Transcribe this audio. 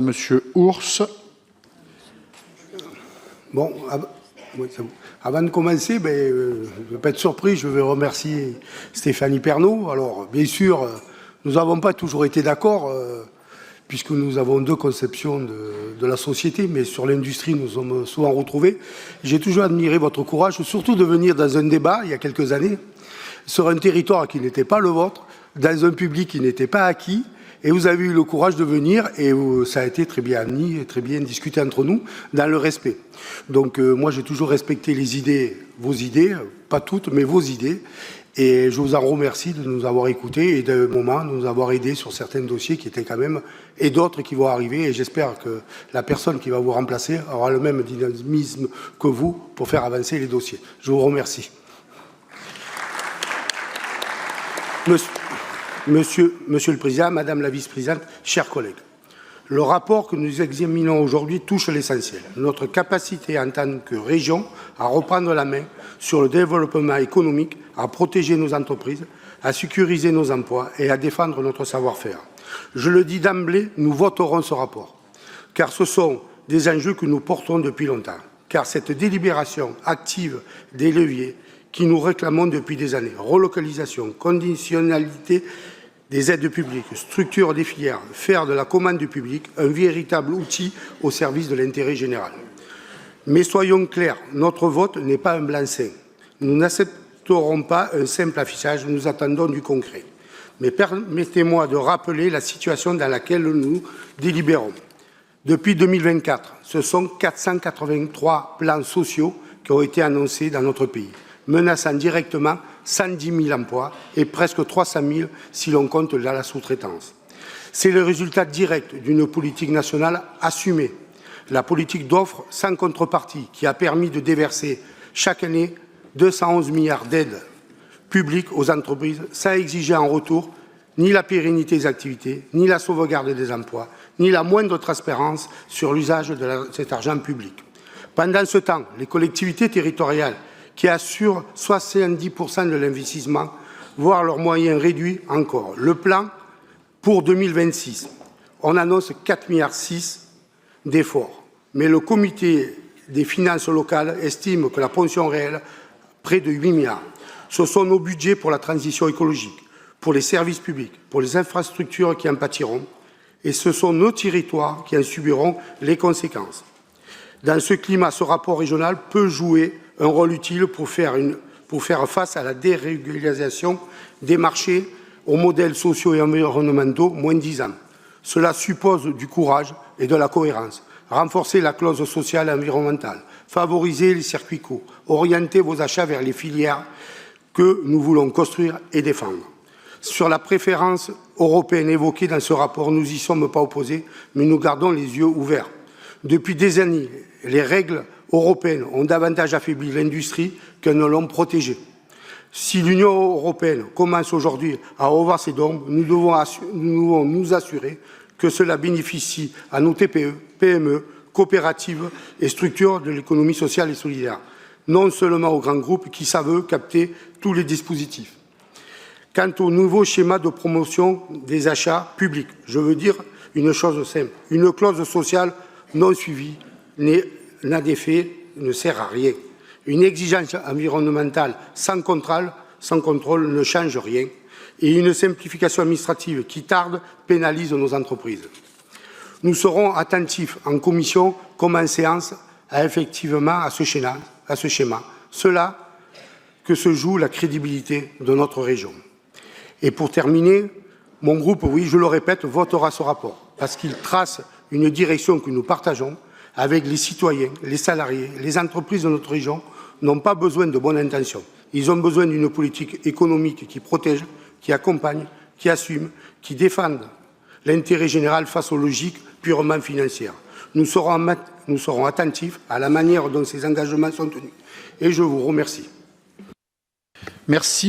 Monsieur Ours. Bon, avant de commencer, je ne vais pas être surpris, je vais remercier Stéphanie Pernaut. Alors, bien sûr, nous n'avons pas toujours été d'accord, puisque nous avons deux conceptions de la société, mais sur l'industrie, nous sommes souvent retrouvés. J'ai toujours admiré votre courage, surtout de venir dans un débat, il y a quelques années, sur un territoire qui n'était pas le vôtre, dans un public qui n'était pas acquis, et vous avez eu le courage de venir et ça a été très bien admis et très bien discuté entre nous dans le respect. Donc moi j'ai toujours respecté les idées, vos idées, pas toutes, mais vos idées. Et je vous en remercie de nous avoir écoutés et de moment de nous avoir aidés sur certains dossiers qui étaient quand même, et d'autres qui vont arriver. Et j'espère que la personne qui va vous remplacer aura le même dynamisme que vous pour faire avancer les dossiers. Je vous remercie. Monsieur le Président, Madame la Vice-Présidente, chers collègues, le rapport que nous examinons aujourd'hui touche l'essentiel. Notre capacité en tant que région à reprendre la main sur le développement économique, à protéger nos entreprises, à sécuriser nos emplois et à défendre notre savoir-faire. Je le dis d'emblée, nous voterons ce rapport, car ce sont des enjeux que nous portons depuis longtemps. Car cette délibération active des leviers qui nous réclamons depuis des années, relocalisation, conditionnalité des aides publiques, structure des filières, faire de la commande du public un véritable outil au service de l'intérêt général. Mais soyons clairs, notre vote n'est pas un blanc-seing. Nous n'accepterons pas un simple affichage, nous attendons du concret. Mais permettez-moi de rappeler la situation dans laquelle nous délibérons. Depuis 2024, ce sont 483 plans sociaux qui ont été annoncés dans notre pays, menaçant directement 110 000 emplois et presque 300 000 si l'on compte la sous-traitance. C'est le résultat direct d'une politique nationale assumée, la politique d'offre sans contrepartie qui a permis de déverser chaque année 211 milliards d'aides publiques aux entreprises sans exiger en retour ni la pérennité des activités, ni la sauvegarde des emplois, ni la moindre transparence sur l'usage de cet argent public. Pendant ce temps, les collectivités territoriales qui assurent 70% de l'investissement, voire leurs moyens réduits encore. Le plan pour 2026, on annonce 4,6 milliards d'efforts, mais le comité des finances locales estime que la ponction réelle, près de 8 milliards. Ce sont nos budgets pour la transition écologique, pour les services publics, pour les infrastructures qui en pâtiront, et ce sont nos territoires qui en subiront les conséquences. Dans ce climat, ce rapport régional peut jouer un rôle utile pour faire face à la dérégulation des marchés aux modèles sociaux et environnementaux moins-disants. Cela suppose du courage et de la cohérence. Renforcer la clause sociale et environnementale, favoriser les circuits courts, orienter vos achats vers les filières que nous voulons construire et défendre. Sur la préférence européenne évoquée dans ce rapport, nous n'y sommes pas opposés, mais nous gardons les yeux ouverts. Depuis des années, les règles européennes ont davantage affaibli l'industrie qu'elles ne l'ont protégée. Si l'Union européenne commence aujourd'hui à revoir ses dons, nous devons nous assurer que cela bénéficie à nos TPE, PME, coopératives et structures de l'économie sociale et solidaire, non seulement aux grands groupes qui savent capter tous les dispositifs. Quant au nouveau schéma de promotion des achats publics, je veux dire une chose simple, une clause sociale non suivie n'a d'effet, ne sert à rien. Une exigence environnementale sans contrôle ne change rien. Et une simplification administrative qui tarde pénalise nos entreprises. Nous serons attentifs en commission comme en séance effectivement à ce schéma. Cela que se joue la crédibilité de notre région. Et pour terminer, mon groupe, oui, je le répète, votera ce rapport parce qu'il trace une direction que nous partageons avec les citoyens, les salariés, les entreprises de notre région n'ont pas besoin de bonnes intentions. Ils ont besoin d'une politique économique qui protège, qui accompagne, qui assume, qui défende l'intérêt général face aux logiques purement financières. Nous serons attentifs à la manière dont ces engagements sont tenus. Et je vous remercie. Merci.